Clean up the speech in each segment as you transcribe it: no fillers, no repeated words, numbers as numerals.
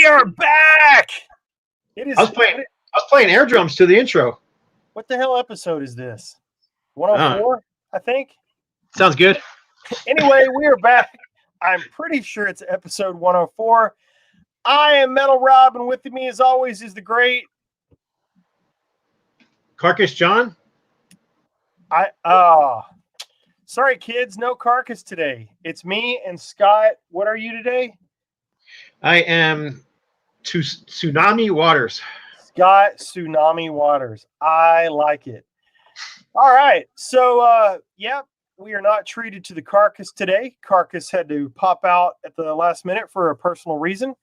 are back. It is. I was playing air drums to the intro. What the hell episode is this? 104, I think. Sounds good. Anyway, we are back. I'm pretty sure it's episode 104. I am Metal Rob, and with me, as always, is the great Carcass John. Sorry, kids, no Carcass today. It's me and Scott. What are you today? I am Tsunami Waters. Scott Tsunami Waters. I like it. All right. So, we are not treated to the Carcass today. Carcass had to pop out at the last minute for a personal reason.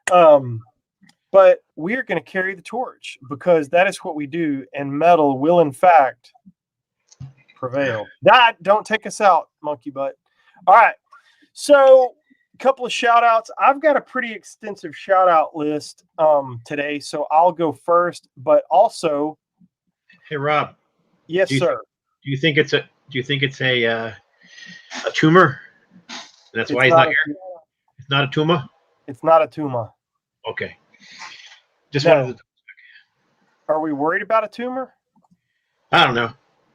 But we are going to carry the torch because that is what we do, and metal will, in fact, prevail. Don't take us out, monkey butt. All right. So, a couple of shout outs. I've got a pretty extensive shout out list today, so I'll go first. But also, hey Rob. Yes, sir. Do you think it's a tumor? And that's why he's not here. It's not a tumor. It's not a tumor. Okay. Just wanted to. Are we worried about a tumor? I don't know.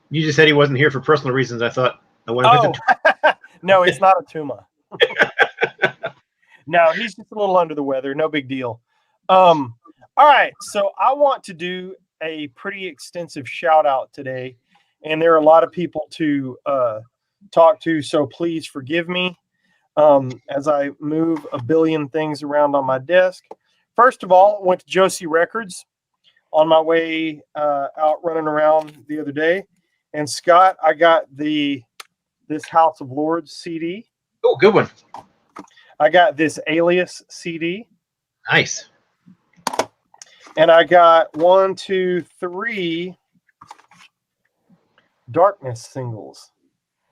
You just said he wasn't here for personal reasons. I thought I wanted to. No, it's not a tumor. No, he's just a little under the weather. No big deal. All right. So I want to do a pretty extensive shout out today, and there are a lot of people to talk to. So please forgive me as I move a billion things around on my desk. First of all, I went to Josie Records on my way out running around the other day. And Scott, I got this House of Lords CD. Oh, good one. I got this Alias CD. Nice. And I got 1, 2, 3 Darkness singles.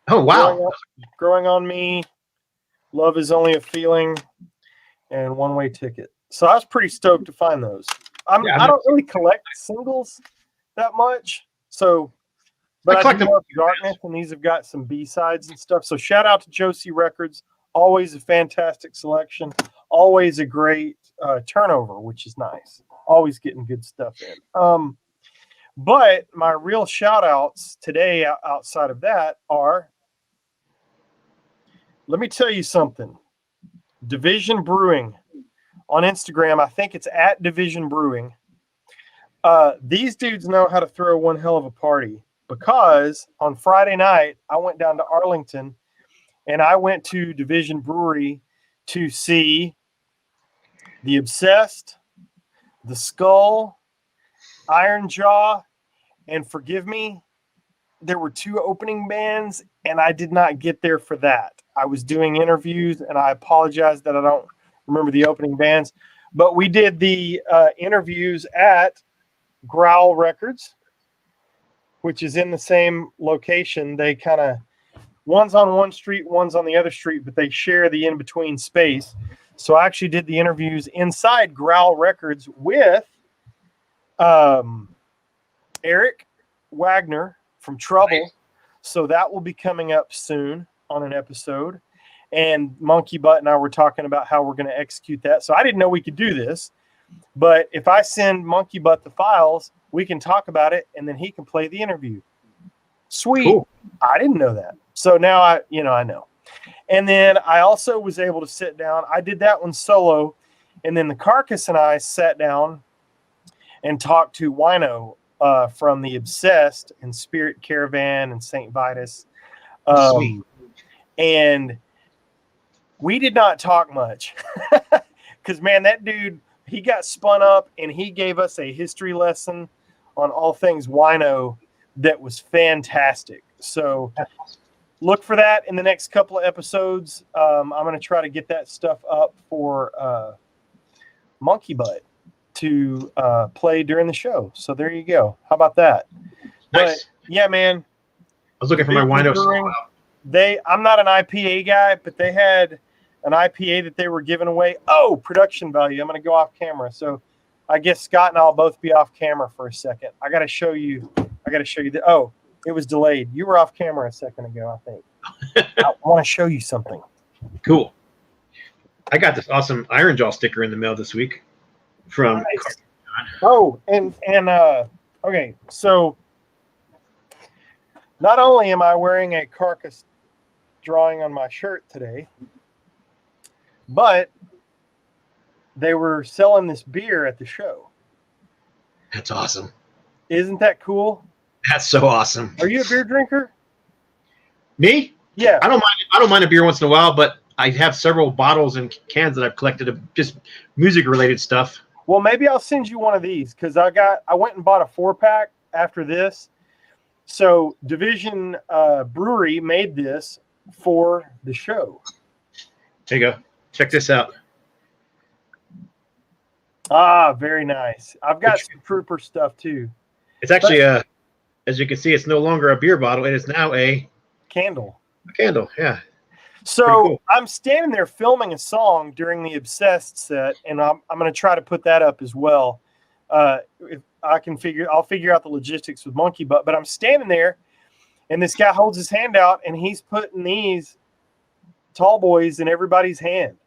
Oh, wow. Growing on Me, Love Is Only a Feeling, and One Way Ticket. So I was pretty stoked to find those. I don't really collect singles that much. So, but I do love Darkness, and these have got some B-sides and stuff. So shout out to Josie Records. Always a fantastic selection. Always a great turnover, which is nice. Always getting good stuff in. But my real shout outs today outside of that are, let me tell you something. Division Brewing on Instagram. I think it's at Division Brewing. These dudes know how to throw one hell of a party, because on Friday night, I went down to Arlington and I went to Division Brewery to see The Obsessed, The Skull, Iron Jaw, and forgive me, there were 2 opening bands, and I did not get there for that. I was doing interviews, and I apologize that I don't remember the opening bands. But we did the interviews at Growl Records, which is in the same location. They kind of, one's on one street, one's on the other street, but they share the in-between space. So I actually did the interviews inside Growl Records with Eric Wagner from Trouble. Nice. So that will be coming up soon on an episode. And Monkey Butt and I were talking about how we're going to execute that. So I didn't know we could do this. But if I send Monkey Butt the files, we can talk about it, and then he can play the interview. Sweet. Cool. I didn't know that. So now I know. And then I also was able to sit down. I did that one solo. And then the Carcass and I sat down and talked to Wino from The Obsessed and Spirit Caravan and St. Vitus. Sweet. And we did not talk much because, man, that dude, he got spun up and he gave us a history lesson on all things Wino that was fantastic. So look for that in the next couple of episodes. I'm going to try to get that stuff up for Monkey Butt to play during the show. So there you go. How about that? Nice. But, yeah, man. I was looking for my Wino. I'm not an IPA guy, but they had an IPA that they were giving away. Oh, production value. I'm going to go off camera. So I guess Scott and I'll both be off camera for a second. I got to show you. Oh, it was delayed. You were off camera a second ago, I think. I want to show you something. Cool. I got this awesome Iron Jaw sticker in the mail this week. from. Nice. Oh, and okay, so not only am I wearing a Carcass drawing on my shirt today, but they were selling this beer at the show. That's awesome. Isn't that cool? That's so awesome. Are you a beer drinker? Me? Yeah. I don't mind a beer once in a while, but I have several bottles and cans that I've collected of just music related stuff. Well, maybe I'll send you one of these because I went and bought a 4-pack after this. So Division Brewery made this for the show. There you go. Check this out. Ah, very nice. I've got some Trooper stuff too. It's actually as you can see, it's no longer a beer bottle. It is now a candle. A candle, yeah. So cool. I'm standing there filming a song during the Obsessed set, and I'm going to try to put that up as well. If I can I'll figure out the logistics with Monkey Butt. But I'm standing there, and this guy holds his hand out, and he's putting these tall boys in everybody's hand.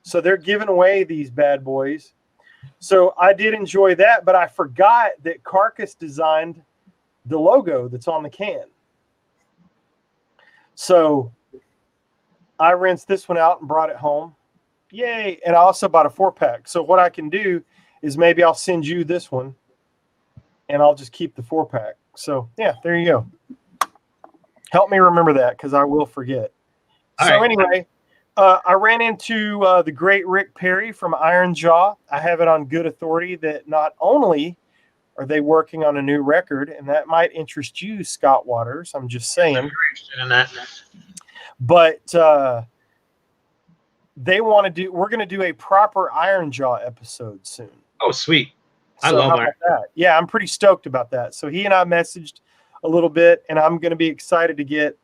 So they're giving away these bad boys. So I did enjoy that, but I forgot that Carcass designed the logo that's on the can. So I rinsed this one out and brought it home. Yay. And I also bought a 4-pack. So what I can do is maybe I'll send you this one and I'll just keep the 4-pack. So yeah, there you go. Help me remember that because I will forget. All so right. Anyway, I ran into the great Rick Perry from Iron Jaw. I have it on good authority that not only are they working on a new record, and that might interest you, Scott Waters. I'm just saying. I'm very interested in that. But we're going to do a proper Iron Jaw episode soon. Oh, sweet. I So love how Iron. about that? Yeah, I'm pretty stoked about that. So he and I messaged a little bit, and I'm going to be excited to get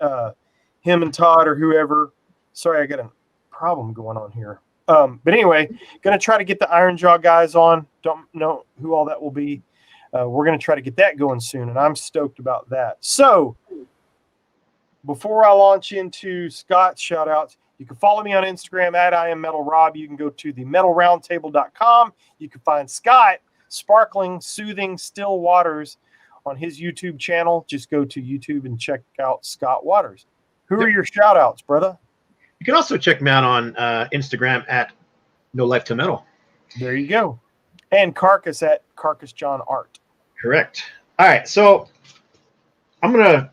him and Todd or whoever. Sorry, I got a problem going on here. But anyway, going to try to get the Iron Jaw guys on. Don't know who all that will be. We're going to try to get that going soon, and I'm stoked about that. So before I launch into Scott's shout-outs, you can follow me on Instagram at IamMetalRob. You can go to themetalroundtable.com. You can find Scott sparkling, soothing, still waters on his YouTube channel. Just go to YouTube and check out Scott Waters. Who are your shout-outs, brother? You can also check me out on Instagram at No Life to Metal. There you go. And Carcass at Carcass John Art. Correct. All right, so I'm gonna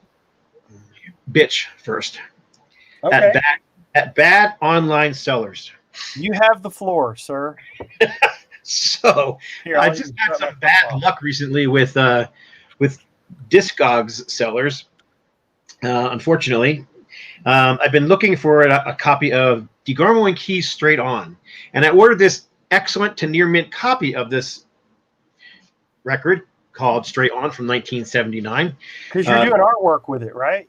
bitch first Okay. at bad online sellers. You have the floor, sir. So Here, I I'll just even had shut some my bad phone off. luck recently with Discogs sellers. Unfortunately, I've been looking for a copy of DeGarmo and Keys Straight On, and I ordered this excellent to near mint copy of this record called Straight On from 1979. Because you're doing artwork with it, right?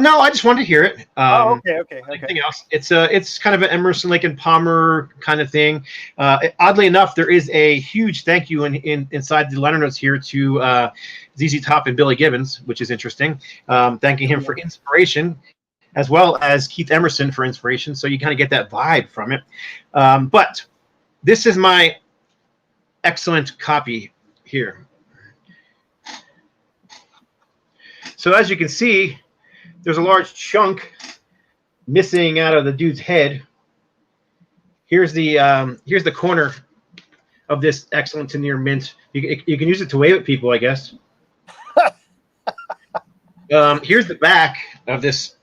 No, I just wanted to hear it. Okay. Anything else? It's kind of an Emerson, Lake and Palmer kind of thing. Oddly enough, there is a huge thank you inside the liner notes here to ZZ Top and Billy Gibbons, which is interesting. Thanking him for inspiration, as well as Keith Emerson for inspiration. So you kind of get that vibe from it. But this is my excellent copy here. So as you can see, there's a large chunk missing out of the dude's head. Here's the corner of this excellent to near mint. You can use it to wave at people, I guess. Here's the back of this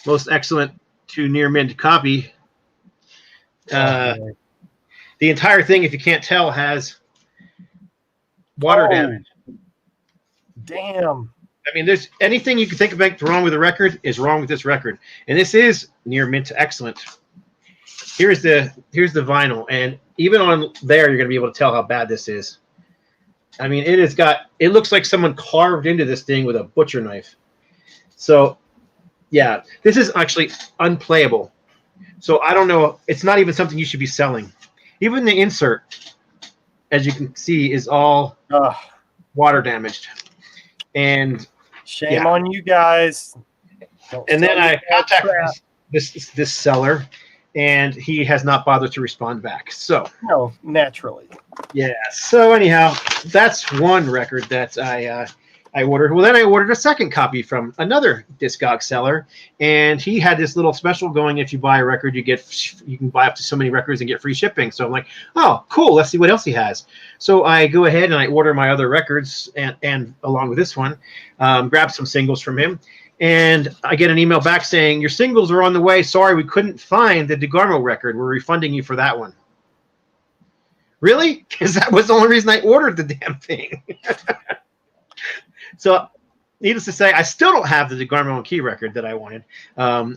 most excellent to near mint copy. The entire thing, if you can't tell, has water damage. Damn. I mean, there's anything you can think about wrong with the record is wrong with this record, and this is near mint to excellent. Here's the vinyl, and even on there, you're gonna be able to tell how bad this is. I mean, it looks like someone carved into this thing with a butcher knife. So, yeah, this is actually unplayable. So I don't know. It's not even something you should be selling. Even the insert, as you can see, is all water damaged. And shame on you guys. And then I contacted this seller, and he has not bothered to respond back. So No, naturally. yeah. So anyhow, that's one record that I ordered. Well, then I ordered a second copy from another Discog seller, and he had this little special going. If you buy a record, you can buy up to so many records and get free shipping. So I'm like, oh, cool. Let's see what else he has. So I go ahead and I order my other records, and along with this one, grab some singles from him. And I get an email back saying, your singles are on the way. Sorry, we couldn't find the DeGarmo record. We're refunding you for that one. Really? Because that was the only reason I ordered the damn thing. So, needless to say, I still don't have the DeGarmo and Key record that I wanted. And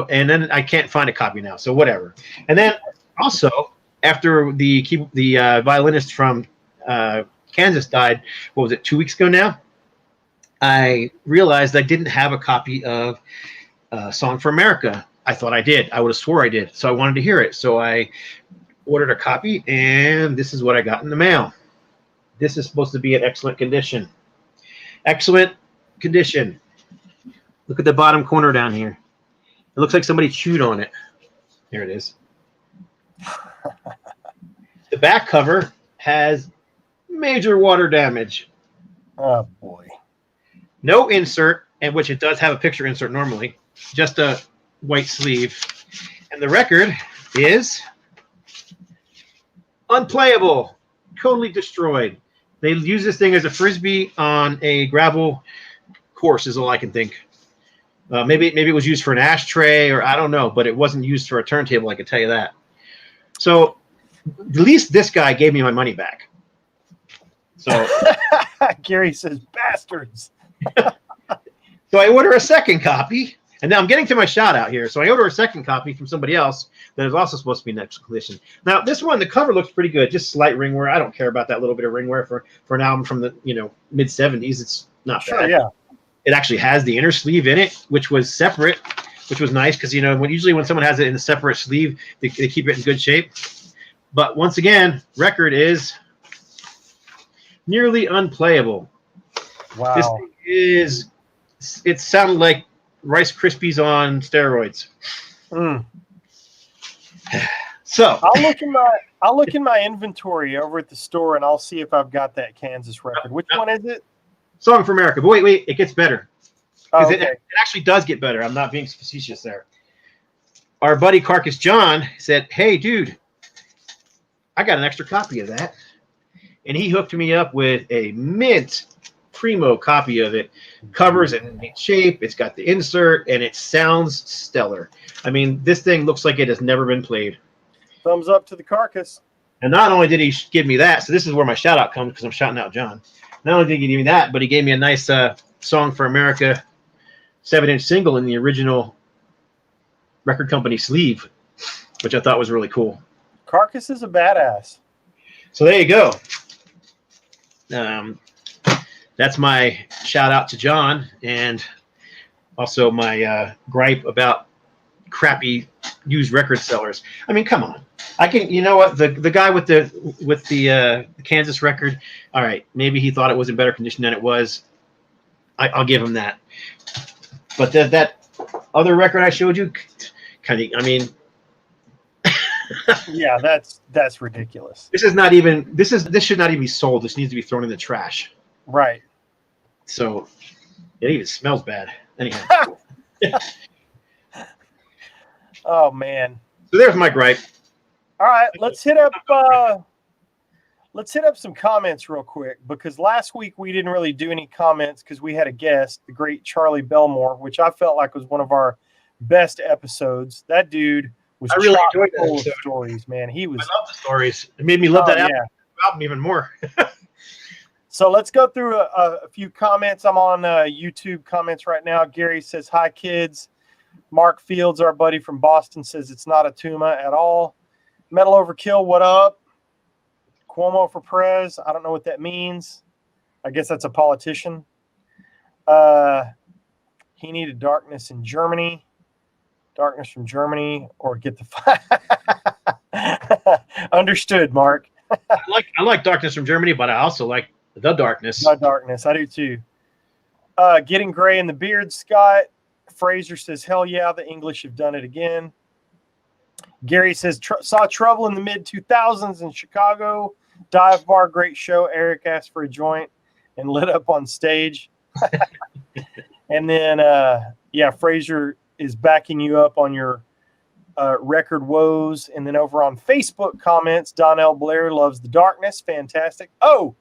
then I can't find a copy now. So whatever. And then also, after the violinist from Kansas died, what was it, 2 weeks ago now? I realized I didn't have a copy of Song for America. I thought I did. I would have swore I did. So I wanted to hear it. So I ordered a copy, and this is what I got in the mail. This is supposed to be in excellent condition. Excellent condition. Look at the bottom corner down here. It looks like somebody chewed on it. Here it is. The back cover has major water damage. Oh, boy. No insert, and which it does have a picture insert normally, just a white sleeve. And the record is unplayable, totally destroyed. They use this thing as a Frisbee on a gravel course is all I can think. Maybe it was used for an ashtray, or I don't know, but it wasn't used for a turntable, I can tell you that. So at least this guy gave me my money back. So Gary says, bastards. So I order a second copy, and now I'm getting to my shout out here. So I order a second copy from somebody else that is also supposed to be in excellent condition. Now this one, the cover looks pretty good, just slight ring wear. I don't care about that little bit of ring wear for an album from the mid 70s. It's not bad. Yeah. It actually has the inner sleeve in it, which was separate, which was nice because usually when someone has it in a separate sleeve, they keep it in good shape. But once again, record is nearly unplayable. Wow. This thing it sounded like Rice Krispies on steroids. Mm. So I'll look in my inventory over at the store, and I'll see if I've got that Kansas record. Which one is it? Song for America. But wait, it gets better. Oh, okay. It actually does get better. I'm not being facetious there. Our buddy Carcass John said, hey, dude, I got an extra copy of that. And he hooked me up with a mint primo copy of it. Covers it in neat shape. It's got the insert, and it sounds stellar. I mean, this thing looks like it has never been played. Thumbs up to the Carcass. And not only did he give me that, so this is where my shout out comes because I'm shouting out John. Not only did he give me that, but he gave me a nice Song for America 7-inch single in the original record company sleeve, which I thought was really cool. Carcass is a badass. So there you go. That's my shout out to John, and also my gripe about crappy used record sellers. I mean, come on. I can, you know what, the guy with the Kansas record, all right, maybe he thought it was in better condition than it was. I'll give him that. But that other record I showed you, kind of, I mean, yeah, that's ridiculous. This should not even be sold. This needs to be thrown in the trash. Right. So it even smells bad. Anyhow. Oh man. So there's my gripe. All right, let's hit up some comments real quick, because last week we didn't really do any comments because we had a guest, the great Charlie Belmore, which I felt like was one of our best episodes. That dude was I really chock enjoyed that full of episode. stories, man. He was. I love the stories. It made me love that yeah. album even more. So let's go through a few comments. I'm on YouTube comments right now. Gary says, hi, kids. Mark Fields, our buddy from Boston, says it's not a Tuma at all. Metal Overkill, what up? Cuomo for Prez. I don't know what that means. I guess that's a politician. He needed darkness in Germany. Darkness from Germany, or get the understood, Mark. I like Darkness from Germany, but I also like The Darkness. The Darkness, I do too. Getting Gray in the Beard, Scott. Fraser says, hell yeah, the English have done it again. Gary says, saw Trouble in the mid-2000s in Chicago. Dive bar, great show. Eric asked for a joint and lit up on stage. And then, Fraser is backing you up on your record woes. And then over on Facebook comments, Donnell Blair loves the darkness. Fantastic. Oh,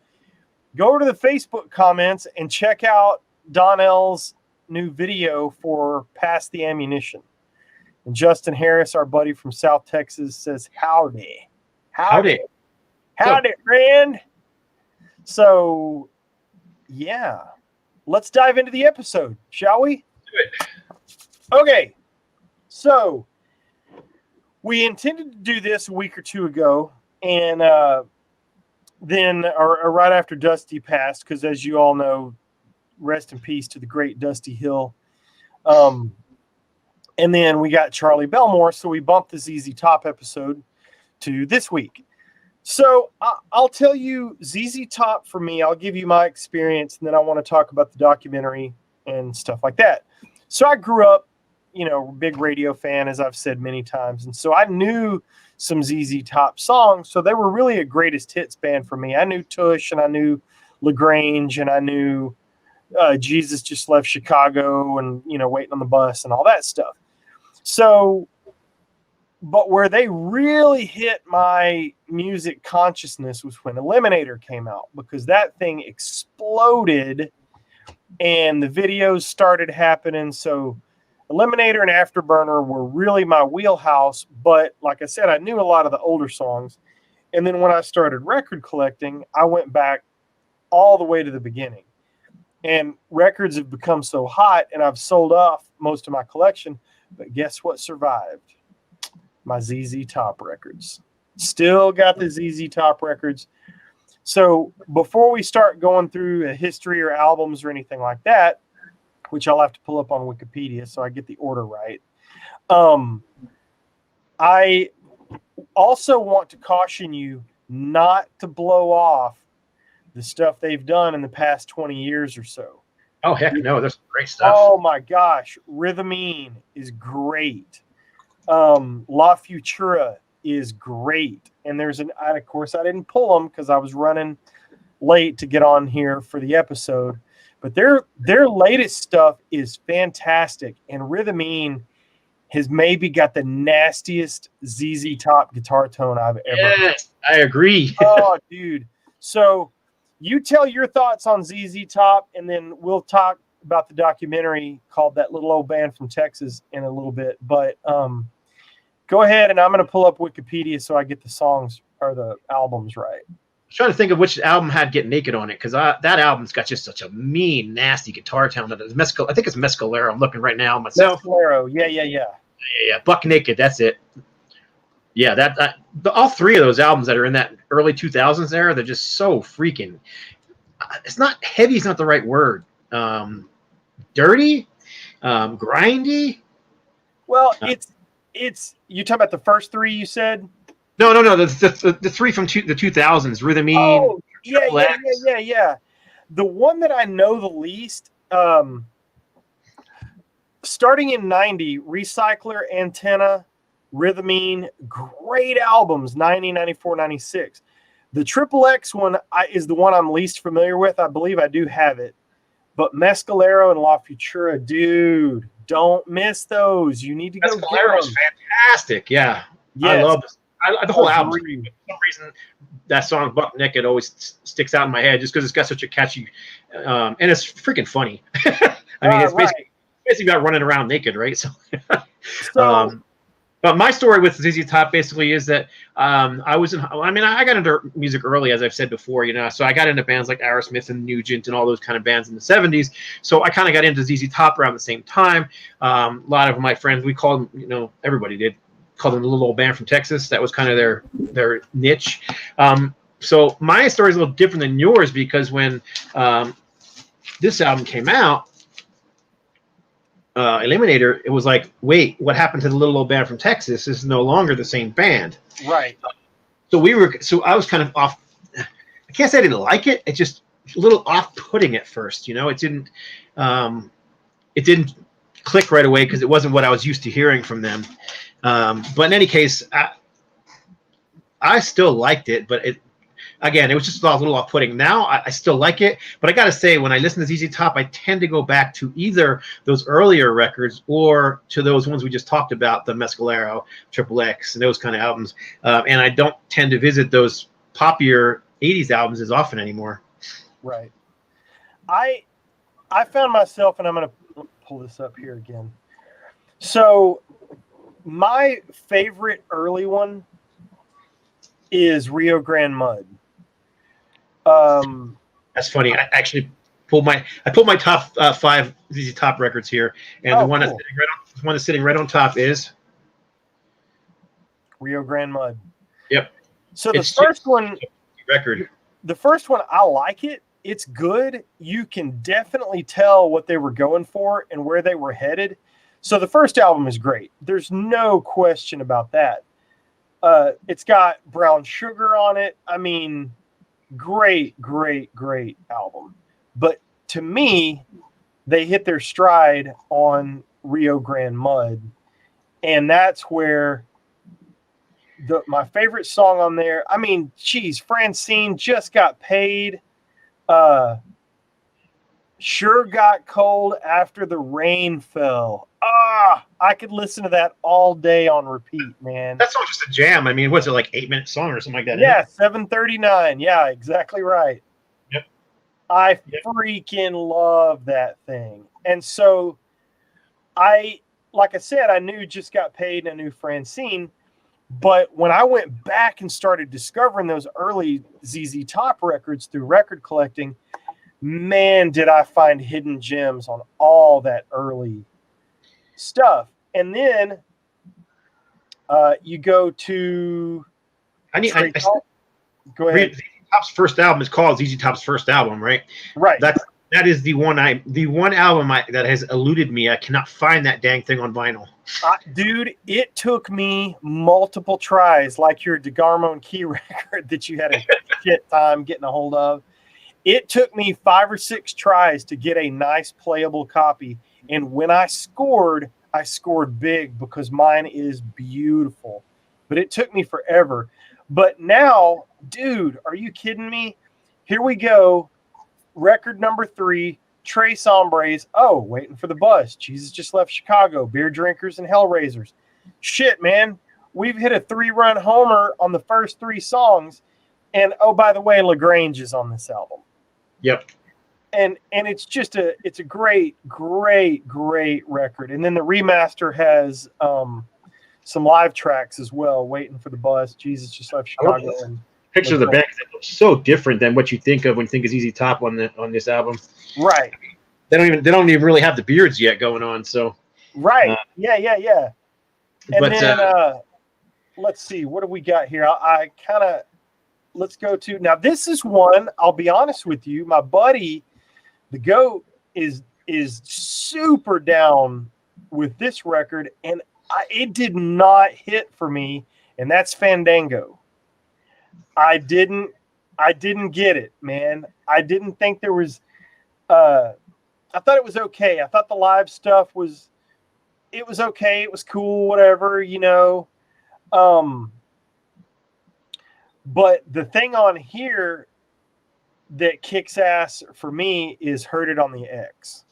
go over to the Facebook comments and check out Donnell's new video for Pass the Ammunition. And Justin Harris, our buddy from South Texas, says, howdy. Howdy, friend. So, yeah. Let's dive into the episode, shall we? Do it. Okay. So, we intended to do this a week or two ago, and then right after Dusty passed, because as you all know, rest in peace to the great Dusty Hill. And then we got Charlie Belmore, so we bumped the ZZ Top episode to this week. So I'll tell you ZZ Top for me. I'll give you my experience, and then I want to talk about the documentary and stuff like that. So I grew up, big radio fan, as I've said many times. And so I knew some ZZ Top songs. So they were really a greatest hits band for me. I knew Tush, and I knew LaGrange, and I knew Jesus Just Left Chicago, and, Waiting on the Bus and all that stuff. So, but where they really hit my music consciousness was when Eliminator came out, because that thing exploded and the videos started happening. So Eliminator and Afterburner were really my wheelhouse. But like I said, I knew a lot of the older songs. And then when I started record collecting, I went back all the way to the beginning. And records have become so hot, and I've sold off most of my collection. But guess what survived? My ZZ Top records. Still got the ZZ Top records. So before we start going through a history or albums or anything like that, which I'll have to pull up on Wikipedia so I get the order right, I also want to caution you not to blow off the stuff they've done in the past 20 years or so. Oh, heck no. There's some great stuff. Oh, my gosh. Rhythmine is great. La Futura is great. And of course, I didn't pull them because I was running late to get on here for the episode. But their latest stuff is fantastic. And Rhythmine has maybe got the nastiest ZZ Top guitar tone I've ever heard. Yes, I agree. Oh, dude. So you tell your thoughts on ZZ Top, and then we'll talk about the documentary called That Little Old Band from Texas in a little bit. But go ahead, and I'm going to pull up Wikipedia so I get the songs or the albums right. I'm trying to think of which album had Get Naked on it, because that album's got just such a mean, nasty guitar tone. I think it's Mescalero. I'm looking right now myself. Mescalero, yeah. Buck Naked, that's it. Yeah, all three of those albums that are in that early 2000s era, they're just so freaking. It's not heavy. Is not the right word. Dirty, grindy. Well, it's you talking about the first three you said? No. The three from the 2000s, Rhythmine. Oh, yeah. The one that I know the least, starting in 90, Recycler, Antenna, Rhythmine, great albums, 90, 94, 96. The Triple X one is the one I'm least familiar with. I believe I do have it. But Mescalero and La Futura, dude, don't miss those. You need to go get them. Mescalero's fantastic. Yeah. Yes. I love this. The whole album. For some reason, that song "Buck Naked" always sticks out in my head, just because it's got such a catchy, and it's freaking funny. I mean, it's basically about running around naked, right? But my story with ZZ Top basically is that I got into music early, as I've said before, so I got into bands like Aerosmith and Nugent and all those kind of bands in the 70s. So I kind of got into ZZ Top around the same time. A lot of my friends, we called them, everybody did, called them the Little Old Band from Texas. That was kind of their niche. So my story is a little different than yours, because when this album came out, Eliminator, it was like, wait, what happened to the Little Old Band from Texas? This is no longer the same band. Right. So I was kind of off. I can't say I didn't like it. It just a little off-putting at first. It didn't click right away because it wasn't what I was used to hearing from them. But in any case, I still liked it, but it was just a little off-putting. Now I still like it, but I got to say, when I listen to ZZ Top, I tend to go back to either those earlier records or to those ones we just talked about, the Mescalero, Triple X, and those kind of albums. And I don't tend to visit those poppier 80s albums as often anymore. Right. I found myself, and I'm going to pull this up here again. So my favorite early one is Rio Grande Mud. That's funny. I actually pulled my top 5 ZZ Top records here, and the one cool. that's sitting right on top is Rio Grande Mud. Yep. So the first one record. The first one, I like it. It's good. You can definitely tell what they were going for and where they were headed. So the first album is great. There's no question about that. It's got Brown Sugar on it. I mean, great album. But to me, they hit their stride on Rio Grande Mud. And that's where my favorite song on there, I mean, geez, Francine Just Got Paid. Sure Got Cold After the Rain Fell. I could listen to that all day on repeat, man. That song's just a jam. I mean, what's it, like 8-minute song or something like that? Yeah, 7:39. Yeah, exactly right. Yep. I freaking love that thing. And so like I said, I knew Just Got Paid and I knew Francine. But when I went back and started discovering those early ZZ Top records through record collecting, man, did I find hidden gems on all that early stuff. And then you go to go ahead. ZZ Top's first album is called ZZ Top's first album, right? Right. That is the one album that has eluded me. I cannot find that dang thing on vinyl. Dude, it took me multiple tries, like your DeGarmo and Key record that you had a shit time getting a hold of. It took me 5 or 6 tries to get a nice playable copy. And when I scored big because mine is beautiful. But it took me forever. But now, dude, are you kidding me? Here we go. Record number 3, Tres Hombres. Oh, Waiting for the Bus. Jesus Just Left Chicago. Beer Drinkers and Hellraisers. Shit, man. We've hit a 3-run homer on the first 3 songs. And, oh, by the way, LaGrange is on this album. Yep. And it's just it's a great record. And then the remaster has some live tracks as well. Waiting for the Bus. Jesus Just Left Chicago. And pictures of the band look so different than what you think of when you think of ZZ Top on this album. Right. They don't even really have the beards yet going on. So. Right. Yeah. And then let's see, what do we got here? Let's go to now. This is one. I'll be honest with you. My buddy, the GOAT, is super down with this record, and it did not hit for me. And that's Fandango. I didn't get it, man. I didn't think there was. I thought it was okay. I thought the live stuff was okay. It was cool, whatever, you know. But the thing on here that kicks ass for me is Heard It on the X.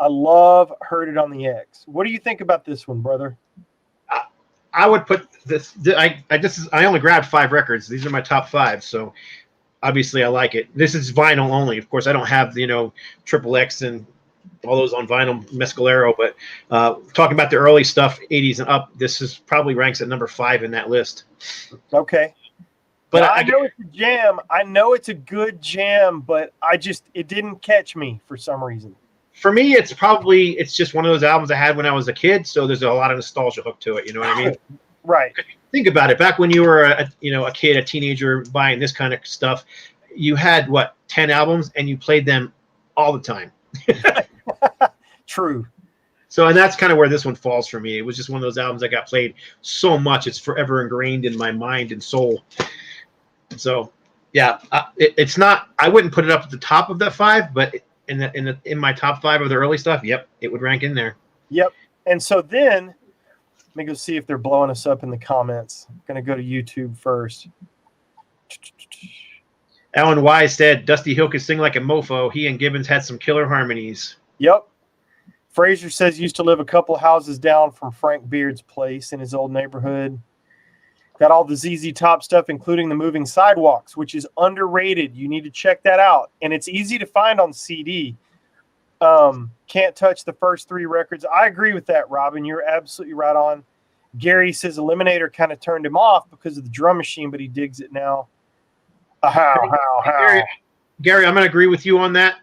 I love Heard It on the X. What do you think about this one, brother? I would put this. I only grabbed 5 records. These are my top 5, so obviously I like it. This is vinyl only. Of course, I don't have Triple X and all those on vinyl, Mescalero. But talking about the early stuff, 80s and up, this is probably ranks at number 5 in that list. Okay. But I know it's a jam. I know it's a good jam, but it didn't catch me for some reason. For me, it's just one of those albums I had when I was a kid, so there's a lot of nostalgia hook to it. You know what I mean? Right. Think about it. Back when you were a kid, a teenager, buying this kind of stuff, you had 10 albums, and you played them all the time. True. So, and that's kind of where this one falls for me. It was just one of those albums that got played so much, it's forever ingrained in my mind and soul. So, yeah, it's not. I wouldn't put it up at the top of that 5, but in my top 5 of the early stuff, yep, it would rank in there. Yep. And so then let me go see if they're blowing us up in the comments. I'm going to go to YouTube first. Alan Wise said Dusty Hill could sing like a mofo. He and Gibbons had some killer harmonies. Yep. Fraser says used to live a couple of houses down from Frank Beard's place in his old neighborhood. Got all the ZZ Top stuff, including the Moving Sidewalks, which is underrated. You need to check that out. And it's easy to find on CD. Can't touch the first 3 records. I agree with that, Robin. You're absolutely right on. Gary says Eliminator kind of turned him off because of the drum machine, but he digs it now. How. Gary, I'm going to agree with you on that.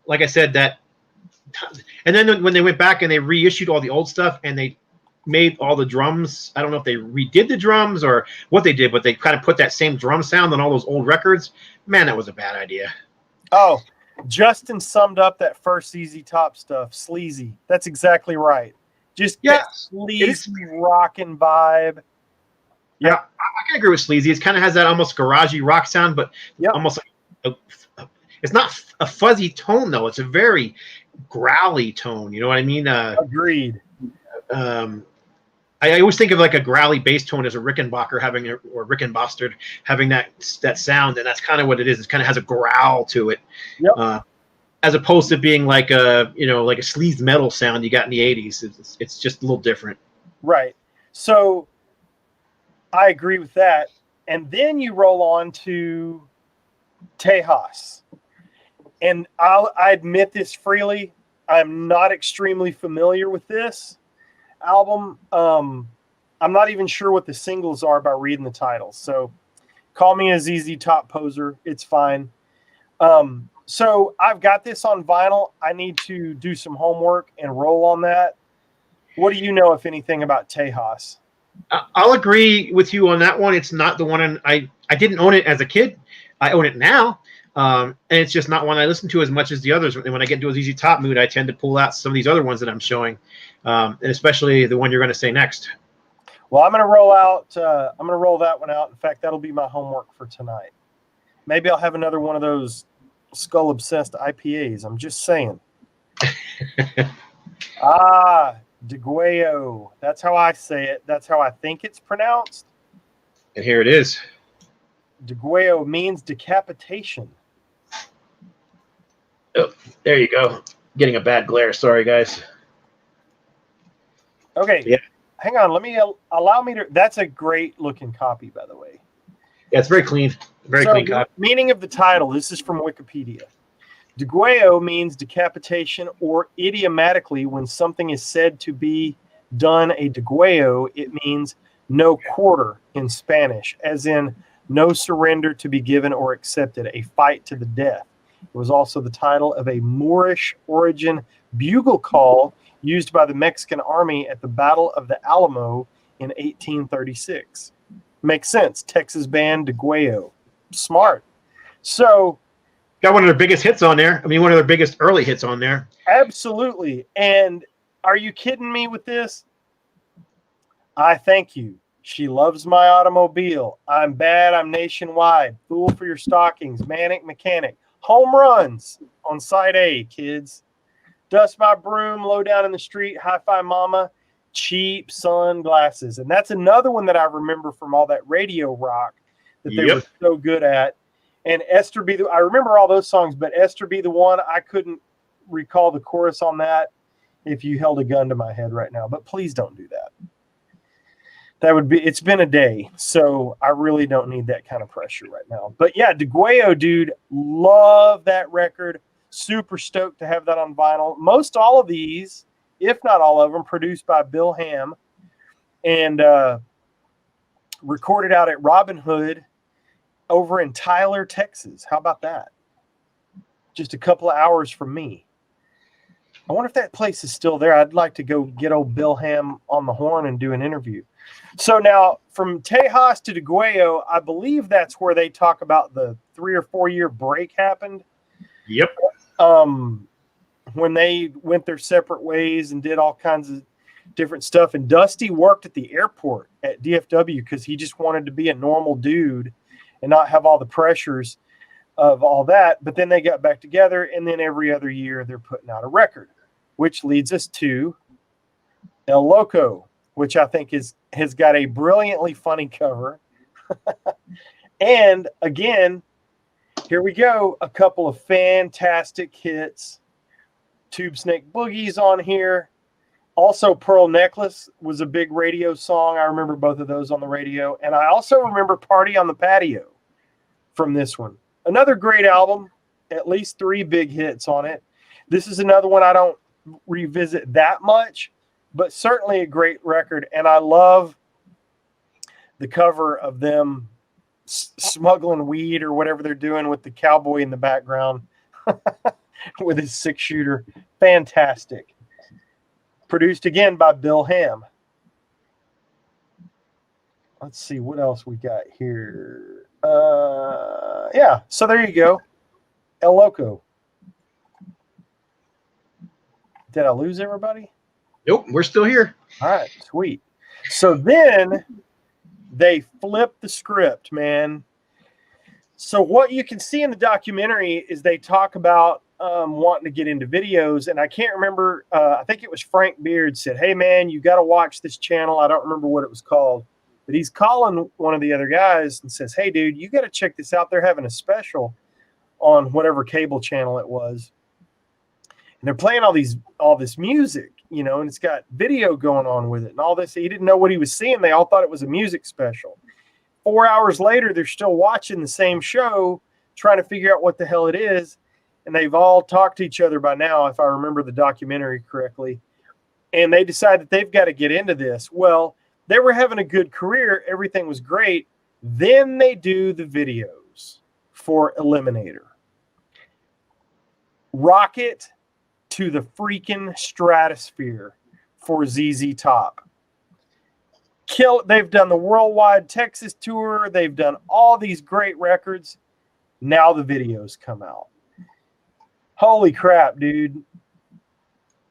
Like I said, that, and then when they went back and they reissued all the old stuff and they made all the drums, I don't know if they redid the drums or what they did, but they kind of put that same drum sound on all those old records. Man, that was a bad idea. Oh, Justin summed up that first ZZ Top stuff. Sleazy. That's exactly right. Just that sleazy rockin' vibe. Yeah, I can agree with sleazy. It kind of has that almost garagey rock sound, but almost like it's not a fuzzy tone though. It's a very growly tone. You know what I mean? Agreed. I always think of like a growly bass tone as a Rickenbacker or Rickenbastard having that sound, and that's kind of what it is. It kind of has a growl to it, as opposed to being like a sleaze metal sound you got in the '80s. It's just a little different, right? So I agree with that. And then you roll on to Tejas, and I admit this freely. I'm not extremely familiar with this album. I'm not even sure what the singles are by reading the titles. So call me a ZZ Top poser. It's fine. So I've got this on vinyl. I need to do some homework and roll on that. What do you know, if anything, about Tejas? I'll agree with you on that one. It's not the one I didn't own it as a kid. I own it now. And it's just not one I listen to as much as the others. And when I get into a ZZ Top mood, I tend to pull out some of these other ones that I'm showing, and especially the one you're going to say next. Well, I'm going to roll out. I'm going to roll that one out. In fact, that'll be my homework for tonight. Maybe I'll have another one of those Skull Obsessed IPAs. I'm just saying. Degueo. That's how I say it. That's how I think it's pronounced. And here it is. Degueo means decapitation. Oh, there you go. Getting a bad glare. Sorry, guys. Okay. Yeah. Hang on. Allow me to. That's a great looking copy, by the way. Yeah, it's very clean. Very clean copy. Meaning of the title. This is from Wikipedia. Degueo means decapitation, or idiomatically, when something is said to be done a degueo, it means no quarter in Spanish, as in no surrender to be given or accepted, a fight to the death. It was also the title of a Moorish origin bugle call used by the Mexican army at the Battle of the Alamo in 1836. Makes sense. Texas band Degueo. Smart. So got one of their biggest hits on there. I mean, one of their biggest early hits on there. Absolutely. And are you kidding me with this? I thank you. She loves my automobile. I'm bad. I'm nationwide. Fool for your stockings. Manic mechanic. Home runs on side A, kids. Dust my broom. Low down in the street. Hi-fi mama. Cheap sunglasses. And that's another one that I remember from all that radio rock that they were so good at. And Esther Be the, I remember all those songs, but Esther Be the One, I couldn't recall the chorus on that if you held a gun to my head right now. But please don't do that. That would be, it's been a day, so I really don't need that kind of pressure right now. But yeah, Degueo, dude, love that record. Super stoked to have that on vinyl. Most all of these, if not all of them, produced by Bill Ham and recorded out at Robin Hood over in Tyler, Texas. How about that? Just a couple of hours from me. I wonder if that place is still there. I'd like to go get old Bill Ham on the horn and do an interview. So now from Tejas to Degueo, I believe that's where they talk about the 3 or 4 year break happened. Yep. When they went their separate ways and did all kinds of different stuff. And Dusty worked at the airport at DFW because he just wanted to be a normal dude and not have all the pressures of all that. But then they got back together, and then every other year they're putting out a record, which leads us to El Loco, which I think has got a brilliantly funny cover. And again, here we go. A couple of fantastic hits. Tube Snake Boogie's on here. Also, Pearl Necklace was a big radio song. I remember both of those on the radio. And I also remember Party on the Patio from this one. Another great album. At least 3 big hits on it. This is another one I don't revisit that much, but certainly a great record. And I love the cover of them smuggling weed or whatever they're doing with the cowboy in the background with his 6-shooter. Fantastic. Produced again by Bill Ham. Let's see what else we got here. Yeah, so there you go. El Loco. Did I lose everybody? Nope, we're still here. All right, sweet. So then they flip the script, man. So what you can see in the documentary is they talk about wanting to get into videos. And I can't remember. I think it was Frank Beard said, hey, man, you got to watch this channel. I don't remember what it was called. But he's calling one of the other guys and says, hey, dude, you got to check this out. They're having a special on whatever cable channel it was. And they're playing all this music, you know, and it's got video going on with it and all this. He didn't know what he was seeing. They all thought it was a music special. 4 hours later, they're still watching the same show, trying to figure out what the hell it is. And they've all talked to each other by now, if I remember the documentary correctly. And they decide that they've got to get into this. Well, they were having a good career. Everything was great. Then they do the videos for Eliminator. Rocket to the freaking stratosphere for ZZ Top. They've done the worldwide Texas tour. They've done all these great records. Now the videos come out. Holy crap, dude.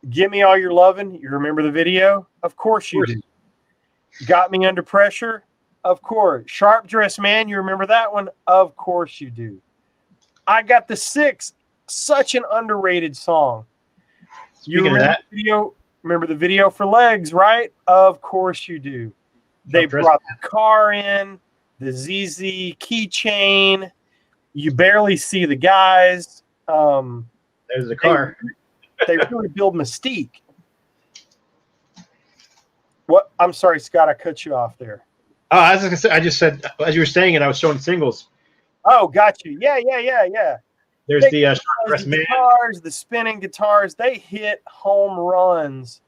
Give Me All Your Lovin'. You remember the video? Of course you do. Got Me Under Pressure? Of course. Sharp Dressed Man. You remember that one? Of course you do. I Got the Six. Such an underrated song. You remember that video? Remember the video for Legs, right? Of course you do. They brought the car in, the ZZ keychain. You barely see the guys. There's the car. They really build mystique. What? I'm sorry, Scott. I cut you off there. Oh, I was gonna say. I just said as you were saying it, I was showing singles. Oh, got you. Yeah. There's the Sharp Dressed Man. Guitars, the spinning guitars. They hit home runs.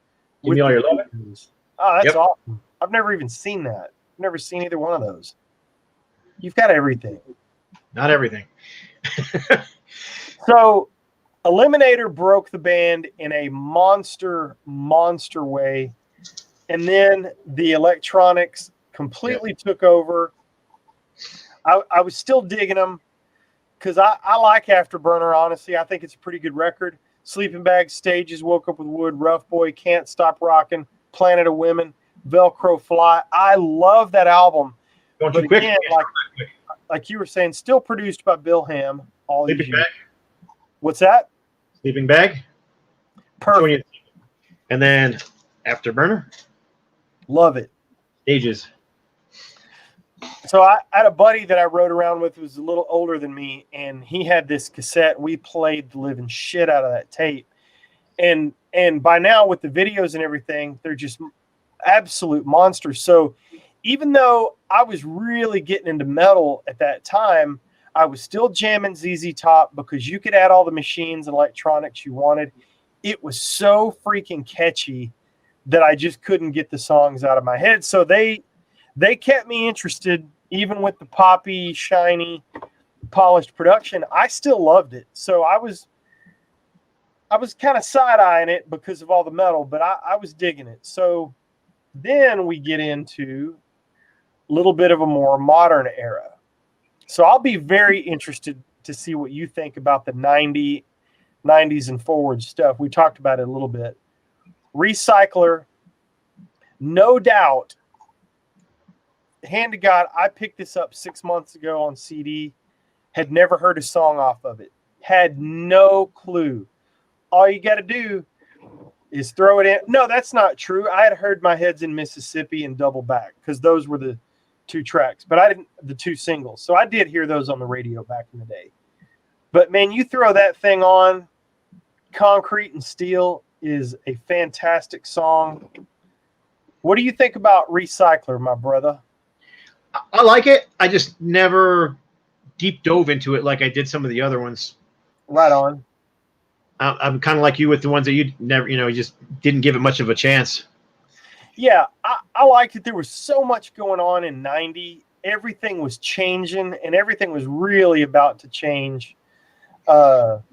Give Me All Your Lovin'. Oh, that's awesome. I've never even seen that. I've never seen either one of those. You've got everything. Not everything. So, Eliminator broke the band in a monster way. And then the electronics completely took over. I was still digging them because I like Afterburner, honestly. I think it's a pretty good record. Sleeping Bag, Stages, Woke Up With Wood, Rough Boy, Can't Stop Rockin', Planet of Women, Velcro Fly. I love that album. Going too quick. Again, like you were saying, still produced by Bill Ham. Sleeping Bag. What's that? Sleeping Bag. Perfect. And then Afterburner. Love it. Stages. So I had a buddy that I rode around with who was a little older than me, and he had this cassette. We played the living shit out of that tape. And by now with the videos and everything, they're just absolute monsters. So even though I was really getting into metal at that time, I was still jamming ZZ Top because you could add all the machines and electronics you wanted. It was so freaking catchy that I just couldn't get the songs out of my head. So they kept me interested, even with the poppy, shiny, polished production. I still loved it. So I was kind of side-eyeing it because of all the metal, but I was digging it. So then we get into a little bit of a more modern era. So I'll be very interested to see what you think about the 90s and forward stuff. We talked about it a little bit. Recycler, no doubt. Hand to God, I picked this up 6 months ago on CD. had never heard a song off of it, had no clue. All you got to do is throw it in. No, that's not true. I had heard My Head's in Mississippi and Double Back because those were the 2 tracks, but I didn't, the 2 singles. So I did hear those on the radio back in the day. But man, you throw that thing on, Concrete and Steel is a fantastic song. What do you think about Recycler, my brother? I like it. I just never deep dove into it like I did some of the other ones. Right on. I'm kind of like you with the ones that you never, you just didn't give it much of a chance. Yeah, I liked it. There was so much going on in 90. Everything was changing, and everything was really about to change, in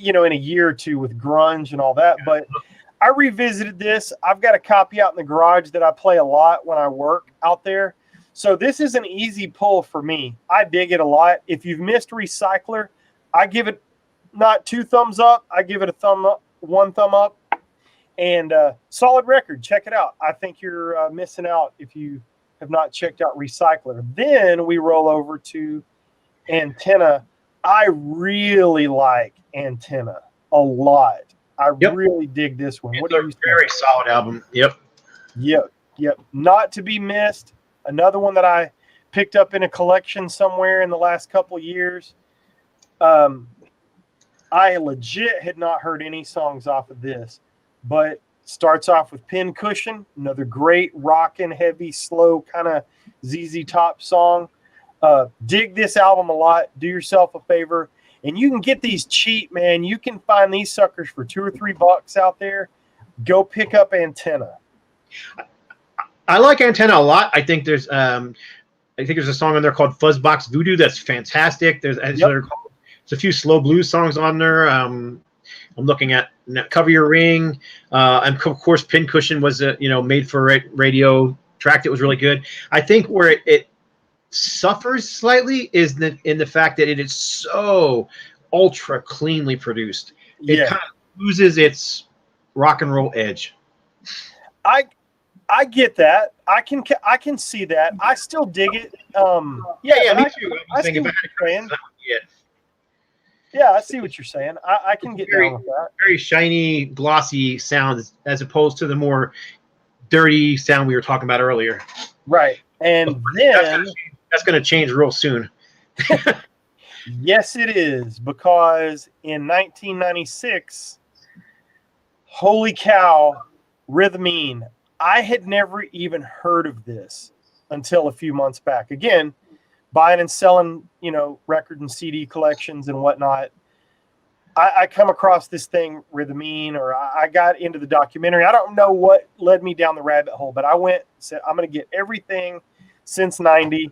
a year or two with grunge and all that. But I revisited this. I've got a copy out in the garage that I play a lot when I work out there. So this is an easy pull for me. I dig it a lot. If you've missed Recycler, I give it not 2 thumbs up. I give it a thumb up, 1 thumb up. And solid record. Check it out. I think you're missing out if you have not checked out Recycler. Then we roll over to Antenna. I really like Antenna a lot. I really dig this one. It's a very solid album. Yep. Not to be missed. Another one that I picked up in a collection somewhere in the last couple of years. I legit had not heard any songs off of this, but starts off with Pincushion, another great rockin', heavy, slow kind of ZZ Top song. Dig this album a lot. Do yourself a favor. And you can get these cheap, man. You can find these suckers for $2 or $3 out there. Go pick up Antenna. I like Antenna a lot. I think there's a song on there called Fuzzbox Voodoo that's fantastic. There's a few slow blues songs on there. I'm looking at Cover Your Ring, and of course Pincushion was made for radio track that was really good. I think where it suffers slightly is in the fact that it is so ultra cleanly produced. It kind of loses its rock and roll edge. I get that. I can see that. I still dig it. Me too. I see what you're saying. Yeah, I see what you're saying. I can get down with that. Very shiny, glossy sound as opposed to the more dirty sound we were talking about earlier. Right. And then that's going to change real soon. Yes, it is, because in 1996, holy cow, Rhythmine. I had never even heard of this until a few months back. Again, buying and selling, record and CD collections and whatnot. I come across this thing, Rhythmine, or I got into the documentary. I don't know what led me down the rabbit hole, but I went, said, I'm going to get everything since 90.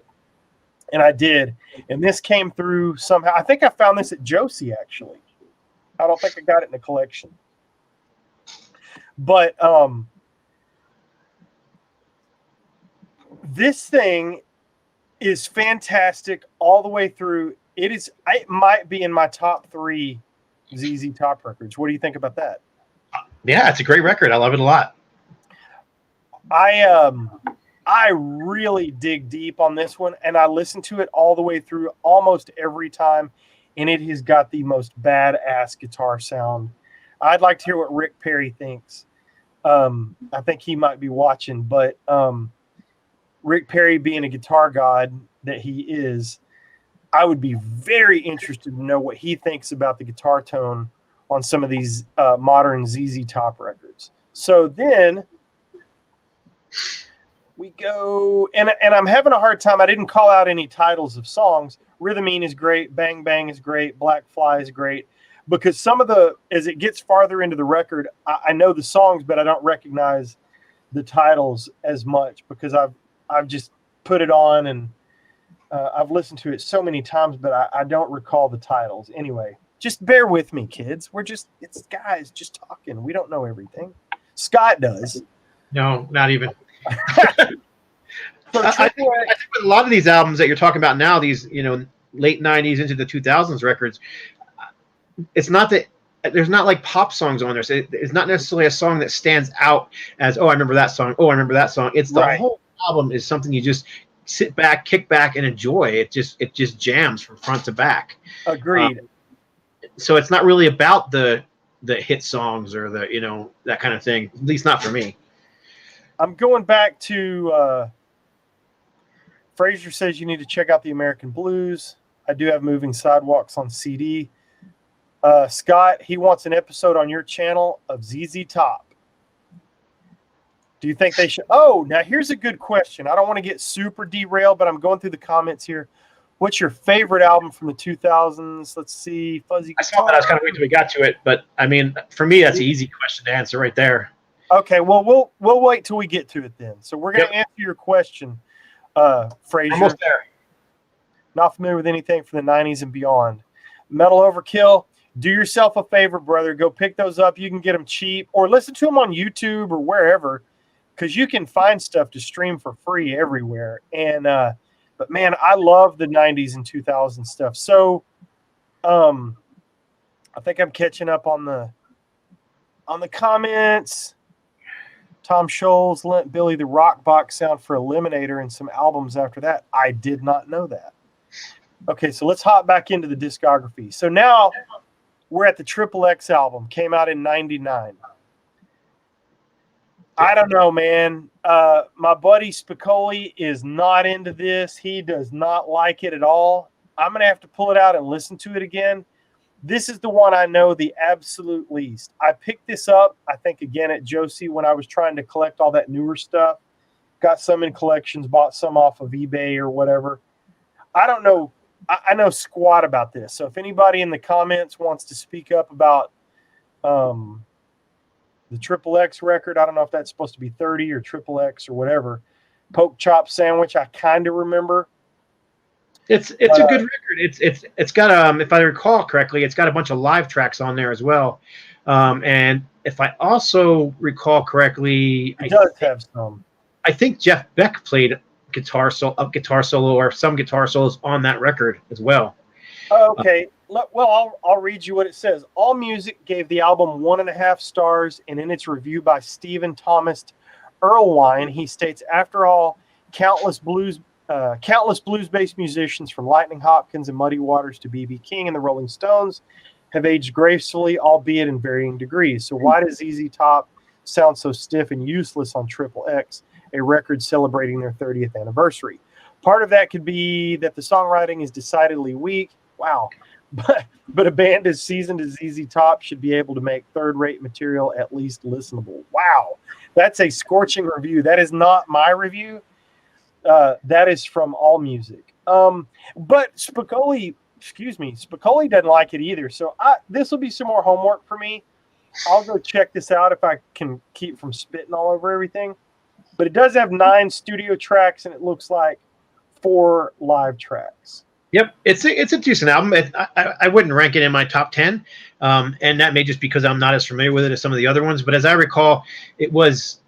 And I did. And this came through somehow. I think I found this at Josie, actually. I don't think I got it in a collection. But this thing is fantastic all the way through. It might be in my top 3 ZZ Top records. What do you think about that? Yeah, it's a great record. I love it a lot. I really dig deep on this one, and I listen to it all the way through almost every time, and it has got the most badass guitar sound. I'd like to hear what Rick Perry thinks. I think he might be watching, but Rick Perry being a guitar god that he is, I would be very interested to know what he thinks about the guitar tone on some of these modern ZZ Top records. So then we go, and I'm having a hard time. I didn't call out any titles of songs. Rhythmine is great. Bang Bang is great. Black Fly is great. Because some of as it gets farther into the record, I know the songs, but I don't recognize the titles as much because I've just put it on and I've listened to it so many times, but I don't recall the titles. Anyway, just bear with me, kids. It's guys just talking. We don't know everything. Scott does. No, not even. So I think with a lot of these albums that you're talking about now, these late 90s into the 2000s records, it's not that there's not like pop songs on there. So it's not necessarily a song that stands out as, oh, I remember that song. Oh, I remember that song. It's the whole album is something you just sit back, kick back, and enjoy. It just jams from front to back. Agreed. So it's not really about the hit songs or that kind of thing. At least not for me. I'm going back to Fraser says you need to check out the American Blues. I do have Moving Sidewalks on CD. Scott, he wants an episode on your channel of ZZ Top. Do you think they should? Oh, now here's a good question. I don't want to get super derailed, but I'm going through the comments here. What's your favorite album from the 2000s? Let's see. Fuzzy I saw that. I was kind of waiting until we got to it, but I mean, for me, that's an easy question to answer right there. Okay, well, we'll wait till we get to it then. So we're going to answer your question, Fraser. Almost there. Not familiar with anything from the 90s and beyond. Metal Overkill. Do yourself a favor, brother. Go pick those up. You can get them cheap or listen to them on YouTube or wherever, because you can find stuff to stream for free everywhere. And but man, I love the 90s and 2000s stuff. So I think I'm catching up on the comments. Tom Scholes lent Billy the rock box sound for Eliminator and some albums after that. I did not know that. Okay, so let's hop back into the discography. So now we're at the Triple X album. Came out in 99. I don't know, man. My buddy Spicoli is not into this. He does not like it at all. I'm going to have to pull it out and listen to it again. This is the one I know the absolute least. I picked this up, I think, again at Josie when I was trying to collect all that newer stuff. Got some in collections, bought some off of eBay or whatever. I don't know. I know squat about this. So if anybody in the comments wants to speak up about the Triple X record, I don't know if that's supposed to be 30 or Triple X or whatever. Poke Chop Sandwich, I kind of remember. It's a good record. It's got if I recall correctly, it's got a bunch of live tracks on there as well. And if I also recall correctly, it does have some. I think Jeff Beck played guitar solo or some guitar solos on that record as well. Okay. Well, I'll read you what it says. AllMusic gave the album 1.5 stars, and in its review by Stephen Thomas Erlewine, he states, after all, countless blues-based musicians from Lightning Hopkins and Muddy Waters to B.B. King and the Rolling Stones have aged gracefully, albeit in varying degrees. So why does ZZ Top sound so stiff and useless on Triple X, a record celebrating their 30th anniversary? Part of that could be that the songwriting is decidedly weak. Wow. But a band as seasoned as ZZ Top should be able to make third-rate material at least listenable. Wow. That's a scorching review. That is not my review. That is from AllMusic. But Spicoli doesn't like it either. So this will be some more homework for me. I'll go check this out if I can keep from spitting all over everything. But it does have 9 studio tracks, and it looks like 4 live tracks. Yep, it's a decent album. I wouldn't rank it in my top 10, and that may just because I'm not as familiar with it as some of the other ones. But as I recall, it was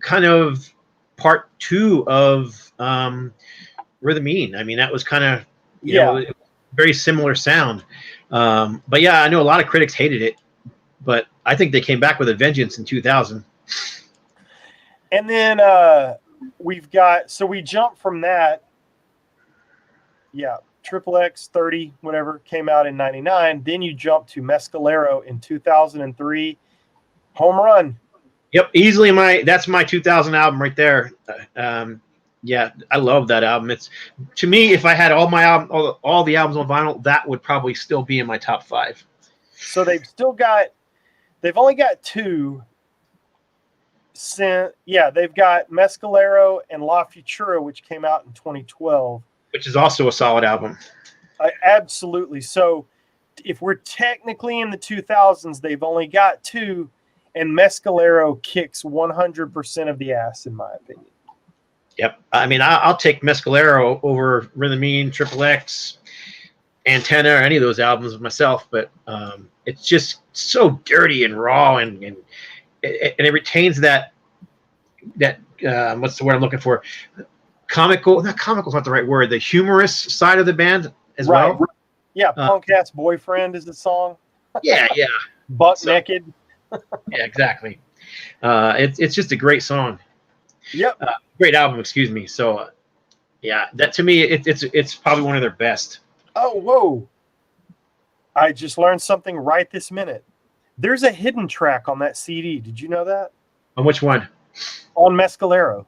kind of part 2 of Rhythm-Mean. I mean, that was kind of very similar sound. But yeah, I know a lot of critics hated it, but I think they came back with a vengeance in 2000. And then we jump from that. Yeah. Triple X 30, whatever, came out in 99. Then you jump to Mescalero in 2003. Home run. Yep, easily that's my 2000 album right there. Yeah, I love that album. It's, to me, if I had all my all the albums on vinyl, that would probably still be in my top 5. So they've only got 2. They've got Mescalero and La Futura, which came out in 2012. Which is also a solid album. Absolutely. So if we're technically in the 2000s, they've only got 2, and Mescalero kicks 100% of the ass, in my opinion. Yep. I mean, I'll take Mescalero over Rhythm-Mean, Triple X, Antenna, or any of those albums myself, but it's just so dirty and raw, and it retains that what's the word I'm looking for? Not comical is not the right word. The humorous side of the band as well. Yeah, Punk Ass Boyfriend is the song. Yeah. Butt naked. Yeah, exactly. It's just a great song. Yep. Great album, excuse me. So Yeah, that to me, it's probably one of their best. Oh, whoa. I just learned something right this minute. There's a hidden track on that CD. Did you know that? On which one? On Mescalero.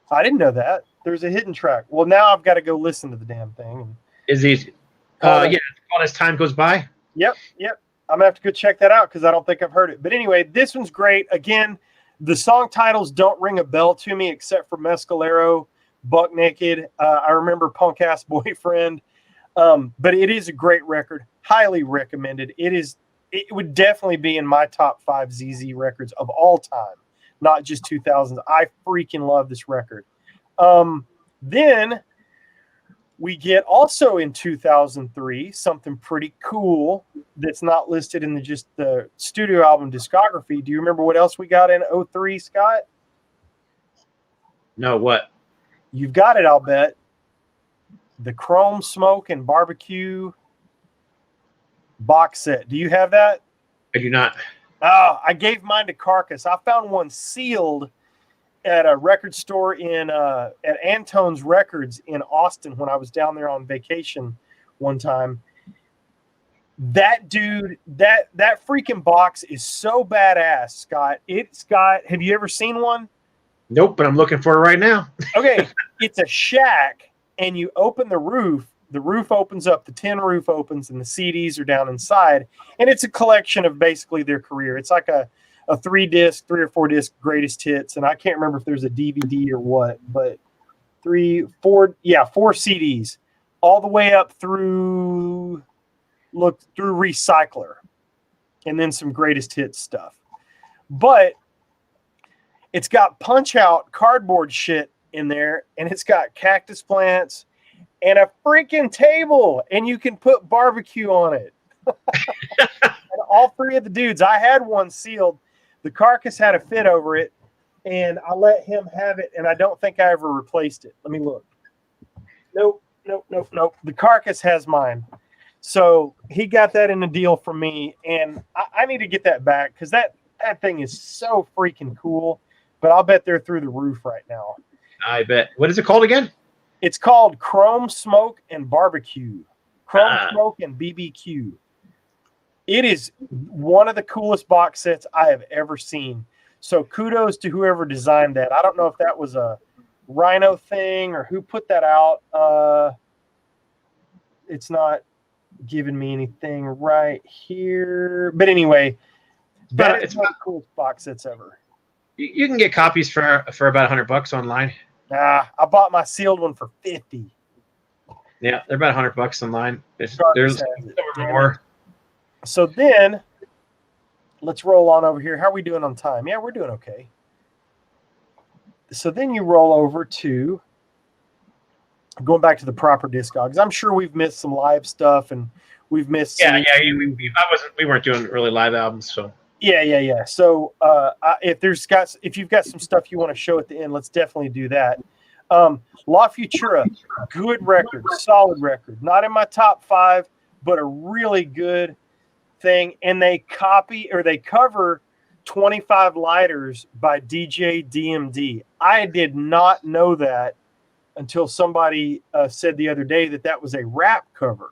I didn't know that. There's a hidden track. Well, now I've got to go listen to the damn thing. Is he? Call Yeah, it's called As Time Goes By. Yep. I'm gonna have to go check that out because I don't think I've heard it. But anyway, this one's great. Again, the song titles don't ring a bell to me except for Mescalero, Buck Naked. I remember Punk Ass Boyfriend. But it is a great record. Highly recommended. It would definitely be in my top 5 ZZ records of all time, not just 2000s. I freaking love this record. Then we get also in 2003 something pretty cool that's not listed in just the studio album discography. Do you remember what else we got in 03, Scott? No, what? You've got it, I'll bet. The Chrome Smoke and Barbecue box set. Do you have that? I do not. I gave mine to Carcass. I found one sealed at a record store at Antone's Records in Austin when I was down there on vacation one time. That dude, that freaking box is so badass, Scott. Have you ever seen one? Nope, but I'm looking for it right now. Okay, it's a shack, and you open the roof opens up, the tin roof opens, and the CDs are down inside, and it's a collection of basically their career. It's like a 3 or 4 disc greatest hits, and I can't remember if there's a DVD or what, but 4 CDs all the way up through Recycler, and then some greatest hits stuff. But it's got punch out cardboard shit in there, and it's got cactus plants and a freaking table, and you can put barbecue on it. And all 3 of the dudes, I had one sealed. The Carcass had a fit over it, and I let him have it, and I don't think I ever replaced it. Let me look. Nope. The Carcass has mine. So he got that in a deal from me, and I need to get that back because that thing is so freaking cool. But I'll bet they're through the roof right now. I bet. What is it called again? It's called Chrome Smoke and Barbecue. Chrome Smoke and BBQ. It is one of the coolest box sets I have ever seen. So kudos to whoever designed that. I don't know if that was a Rhino thing or who put that out. It's not giving me anything right here. But anyway, it's one of the coolest box sets ever. You can get copies for about $100 online. Nah, I bought my sealed one for $50. Yeah, they're about $100 online. There's more. So then, let's roll on over here. How are we doing on time? Yeah, we're doing okay. So then you roll over to going back to the proper Discogs. I'm sure we've missed some live stuff, and we've missed. We weren't doing really live albums, so. Yeah. So if you've got some stuff you want to show at the end, let's definitely do that. La Futura, good record, solid record. Not in my top 5, but a really good thing. And they cover 25 Lighters by DJ DMD. I did not know that until somebody said the other day that was a rap cover.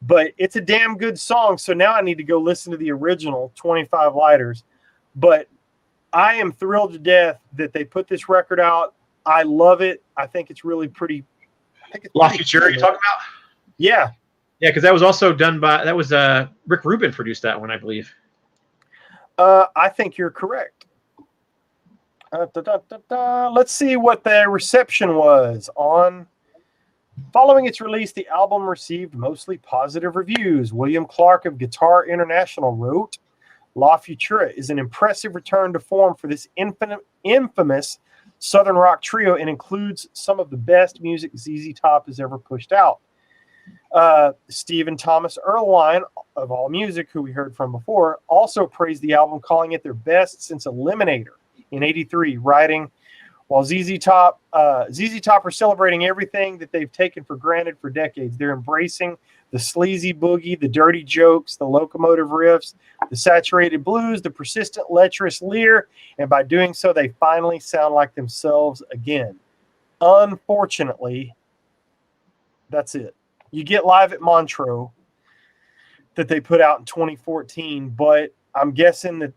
But it's a damn good song. So now I need to go listen to the original 25 Lighters. But I am thrilled to death that they put this record out. I love it. I think it's really pretty. La Futura, you're talking about? Yeah. Yeah, because that was also done by, Rick Rubin produced that one, I believe. I think you're correct. Let's see what the reception was on. Following its release, the album received mostly positive reviews. William Clark of Guitar International wrote, La Futura is an impressive return to form for this infamous Southern rock trio and includes some of the best music ZZ Top has ever pushed out. Stephen Thomas Erlewine of AllMusic, who we heard from before, also praised the album, calling it their best since Eliminator in '83, writing, while ZZ Top are celebrating everything that they've taken for granted for decades. They're embracing the sleazy boogie, the dirty jokes, the locomotive riffs, the saturated blues, the persistent lecherous leer, and by doing so, they finally sound like themselves again. Unfortunately, that's it. You get Live at Montreux that they put out in 2014, but I'm guessing that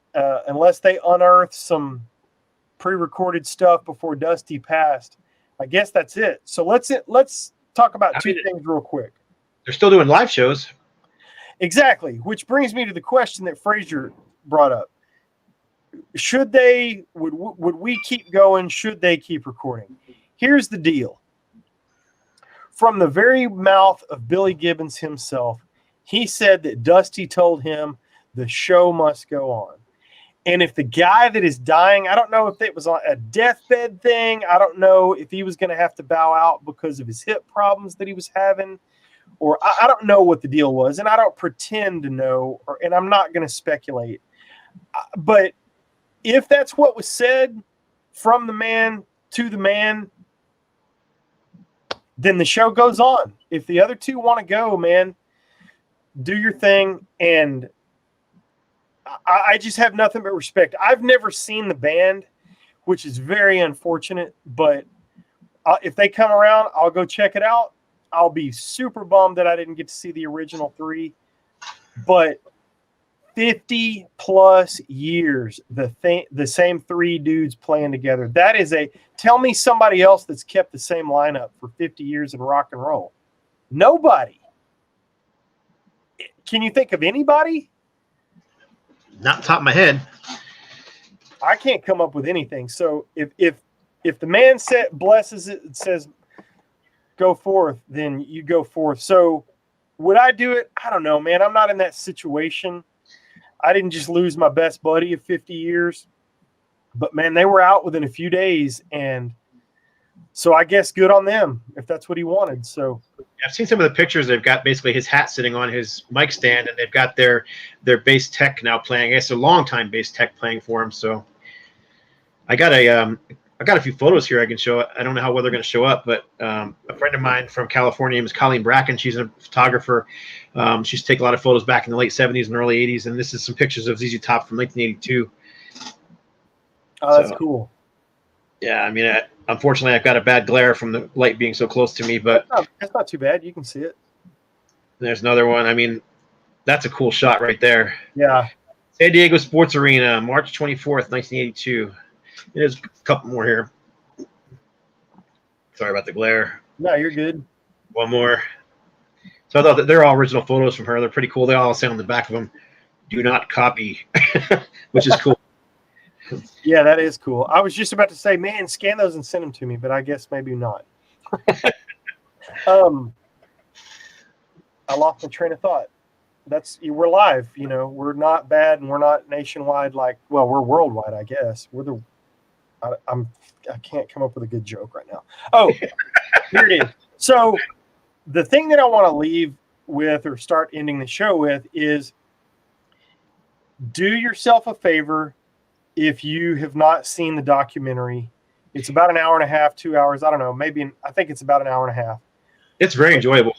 unless they unearth some pre-recorded stuff before Dusty passed, I guess that's it. So let's talk about two things real quick. They're still doing live shows. Exactly, which brings me to the question that Frazier brought up. Should they, would we keep going? Should they keep recording? Here's the deal. From the very mouth of Billy Gibbons himself, he said that Dusty told him the show must go on. And if the guy that is dying, I don't know if it was on a deathbed thing. I don't know if he was going to have to bow out because of his hip problems that he was having, or I don't know what the deal was. And I don't pretend to know, and I'm not going to speculate. But if that's what was said from the man to the man, then the show goes on. If the other two want to go, man, do your thing. And I just have nothing but respect. I've never seen the band, which is very unfortunate, but if they come around, I'll go check it out. I'll be super bummed that I didn't get to see the original three, but 50 plus years, the same three dudes playing together. That is tell me somebody else that's kept the same lineup for 50 years in rock and roll. Nobody. Can you think of anybody? Not top of my head. I can't come up with anything. So if the man blesses it and says go forth, then you go forth. So would I do it? I don't know, man. I'm not in that situation. I didn't just lose my best buddy of 50 years. But man, they were out within a few days, and so I guess good on them if that's what he wanted. So I've seen some of the pictures. They've got basically his hat sitting on his mic stand, and they've got their bass tech now playing. I guess a longtime bass tech playing for him. So I got a few photos here I can show. I don't know how well they're going to show up, but a friend of mine from California, name is Colleen Bracken. She's a photographer. She used to take a lot of photos back in the late 70s and early 80s, and this is some pictures of ZZ Top from 1982. Oh, that's cool. Yeah, I mean, unfortunately, I've got a bad glare from the light being so close to me, but that's not too bad. You can see it. There's another one. I mean, that's a cool shot right there. Yeah. San Diego Sports Arena, March 24th, 1982. There's a couple more here. Sorry about the glare. No, you're good. One more. So I thought that they're all original photos from her. They're pretty cool. They all say on the back of them, "Do not copy," which is cool. Yeah, that is cool. I was just about to say, man, scan those and send them to me, but I guess maybe not. I lost my train of thought. We're live, we're not bad, and we're not nationwide we're worldwide, I guess. I can't come up with a good joke right now. Oh, here it is. So the thing that I want to leave with or start ending the show with is do yourself a favor. If you have not seen the documentary, it's about an hour and a half, 2 hours. I don't know. I think it's about an hour and a half. It's very enjoyable.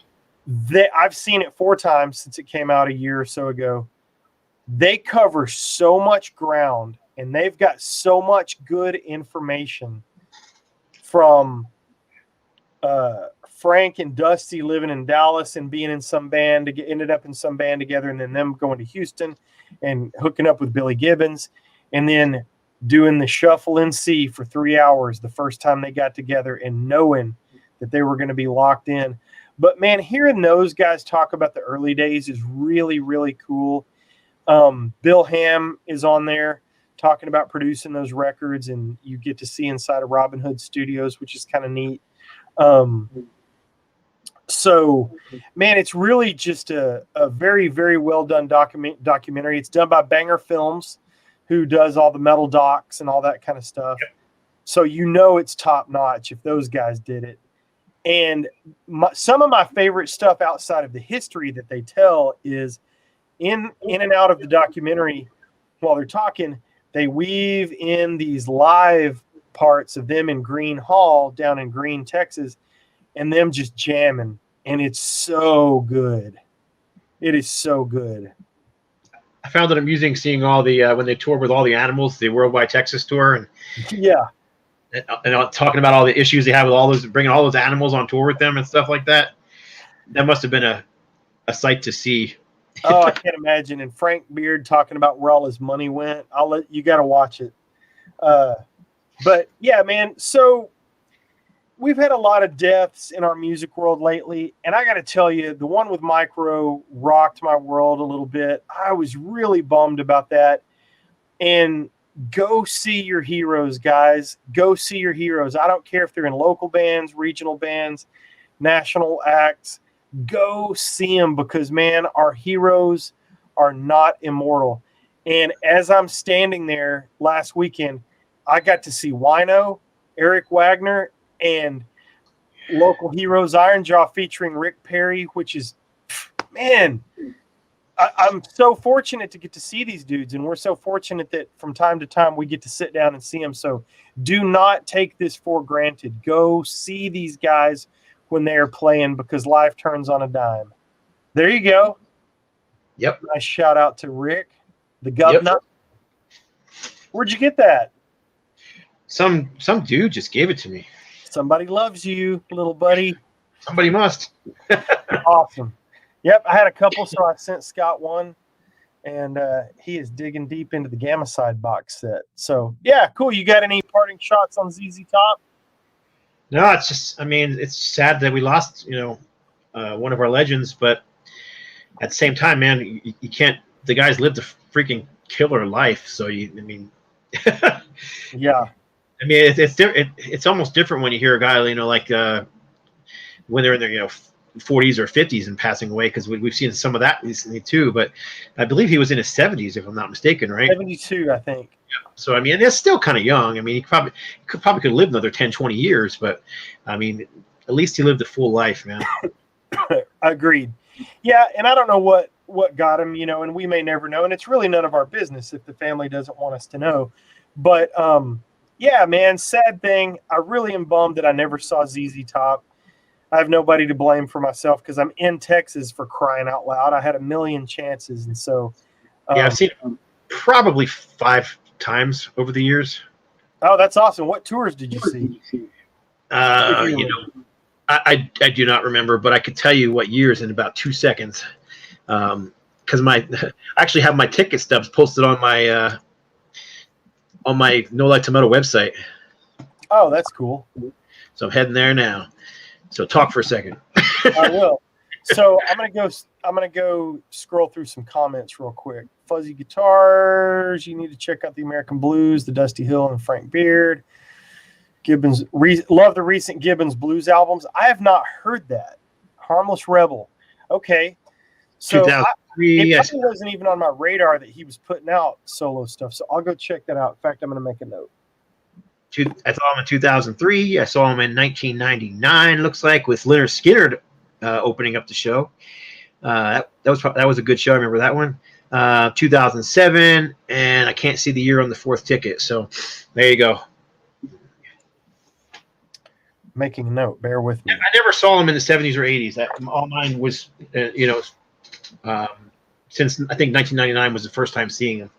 I've seen it 4 times since it came out a year or so ago. They cover so much ground, and they've got so much good information from Frank and Dusty living in Dallas and being in some band, ended up in some band together, and then them going to Houston and hooking up with Billy Gibbons. And then doing the Shuffle NC for 3 hours the first time they got together and knowing that they were going to be locked in. But, man, hearing those guys talk about the early days is really, really cool. Bill Ham is on there talking about producing those records, and you get to see inside of Robin Hood Studios, which is kind of neat. So, man, it's really just a very, very well done documentary. It's done by Banger Films, who does all the metal docs and all that kind of stuff. Yep. So it's top notch if those guys did it. And some of my favorite stuff outside of the history that they tell is in and out of the documentary while they're talking, they weave in these live parts of them in Green Hall down in Green, Texas, and them just jamming. And it's so good. It is so good. I found it amusing seeing all the when they toured with all the Animals, the Worldwide Texas tour, and yeah, and talking about all the issues they have with all those, bringing all those animals on tour with them and stuff like that. That must have been a sight to see. Oh, I can't imagine. And Frank Beard talking about where all his money went. You got to watch it. But yeah, man. So we've had a lot of deaths in our music world lately. And I got to tell you, the one with Micro rocked my world a little bit. I was really bummed about that. And go see your heroes, guys. Go see your heroes. I don't care if they're in local bands, regional bands, national acts. Go see them because, man, our heroes are not immortal. And as I'm standing there last weekend, I got to see Wino, Eric Wagner, and local heroes Ironjaw featuring Rick Perry, which is, man, I'm so fortunate to get to see these dudes, and we're so fortunate that from time to time we get to sit down and see them. So do not take this for granted. Go see these guys when they are playing because life turns on a dime. There you go. Yep. Nice shout out to Rick, the governor. Yep. Where'd you get that? Some dude just gave it to me. Somebody loves you, little buddy. Somebody must. Awesome. Yep, I had a couple, so I sent Scott one, and he is digging deep into the Gamma Side box set. So, yeah, cool. You got any parting shots on ZZ Top? No, it's just, I mean, it's sad that we lost, one of our legends, but at the same time, man, you can't, the guys lived a freaking killer life. So, yeah. I mean, it's almost different when you hear a guy, like when they're in their, 40s or 50s and passing away, because we've seen some of that recently too. But I believe he was in his 70s, if I'm not mistaken, right? 72, I think. Yeah. So, I mean, that's still kind of young. I mean, he probably could live another 10, 20 years, but I mean, at least he lived a full life, man. Agreed. Yeah, and I don't know what got him, and we may never know, and it's really none of our business if the family doesn't want us to know. But yeah, man, sad thing. I really am bummed that I never saw ZZ Top. I have nobody to blame for myself because I'm in Texas, for crying out loud. I had a million chances, and so yeah, I've seen him probably 5 times over the years. Oh, that's awesome. What tours did you see? I do not remember, but I could tell you what years in about 2 seconds. Because I actually have my ticket stubs posted on my No Light to Metal website. Oh, that's cool. So I'm heading there now. So talk for a second. I will. So I'm gonna go scroll through some comments real quick. Fuzzy Guitars, you need to check out the American Blues, the Dusty Hill and Frank Beard. Gibbons, love the recent Gibbons blues albums. I have not heard that. Harmless Rebel. Okay. So it probably wasn't even on my radar that he was putting out solo stuff. So I'll go check that out. In fact, I'm going to make a note. I saw him in 2003. I saw him in 1999. Looks like with Lynyrd Skynyrd opening up the show. That was a good show. I remember that one. 2007, and I can't see the year on the 4th ticket. So there you go. Making a note. Bear with me. I never saw him in the 70s or 80s. All mine was, since I think 1999 was the first time seeing him.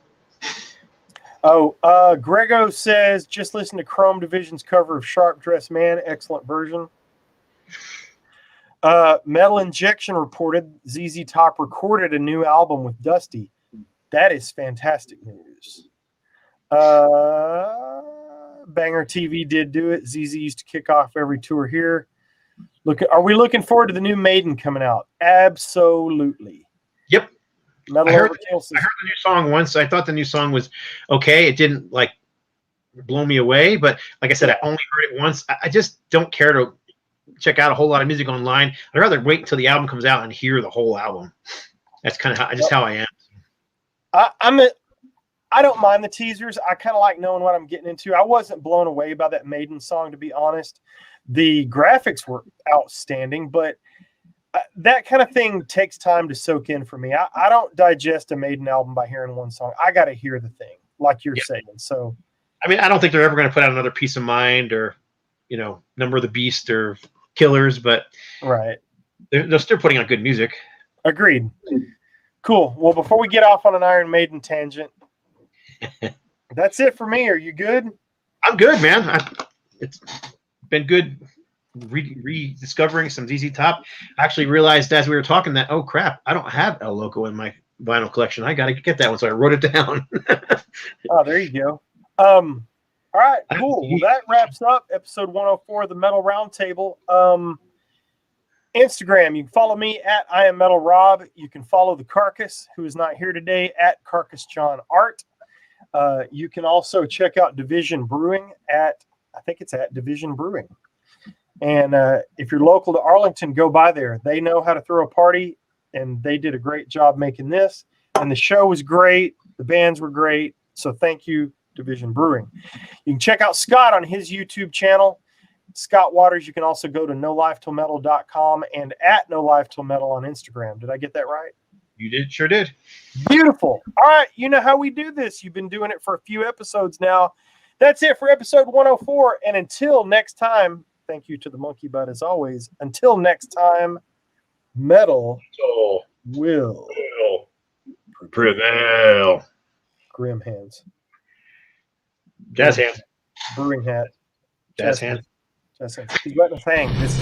Oh, Grego says, just listen to Chrome Division's cover of Sharp Dressed Man. Excellent version. Metal Injection reported ZZ Top recorded a new album with Dusty. That is fantastic news. Banger TV did do it. ZZ used to kick off every tour here. Are we looking forward to the new Maiden coming out? Absolutely. Yep. I heard the new song once. I thought the new song was okay. It didn't blow me away, but like I said, I only heard it once. I just don't care to check out a whole lot of music online. I'd rather wait until the album comes out and hear the whole album. That's kind of how I am. I don't mind the teasers. I kind of like knowing what I'm getting into. I wasn't blown away by that Maiden song, to be honest. The graphics were outstanding, but that kind of thing takes time to soak in for me. I don't digest a Maiden album by hearing one song. I got to hear the thing, like you're saying. So, I mean, I don't think they're ever going to put out another Piece of Mind or, Number of the Beast or Killers, but right, they're still putting out good music. Agreed. Cool. Well, before we get off on an Iron Maiden tangent, that's it for me. Are you good? I'm good, man. it's been good rediscovering some ZZ Top. I actually realized as we were talking that, oh crap, I don't have El Loco in my vinyl collection. I got to get that one, so I wrote it down. Oh, there you go. All right, cool. Well, that wraps up episode 104 of the Metal Roundtable. Instagram, you can follow me at I am Metal Rob. You can follow the Carcass, who is not here today, at Carcass John Art. You can also check out Division Brewing at, I think it's at Division Brewing. And if you're local to Arlington, go by there. They know how to throw a party, and they did a great job making this. And the show was great. The bands were great. So thank you, Division Brewing. You can check out Scott on his YouTube channel, Scott Waters. You can also go to NoLifeTillMetal.com and at NoLifeTillMetal on Instagram. Did I get that right? You did, sure did. Beautiful. All right, you know how we do this. You've been doing it for a few episodes now. That's it for episode 104. And until next time, thank you to the Monkey Butt as always. Until next time, metal will prevail. Grim hands. Jazz hands. Brewing hat. Jazz hands. Jazz hands. He's letting us hang. This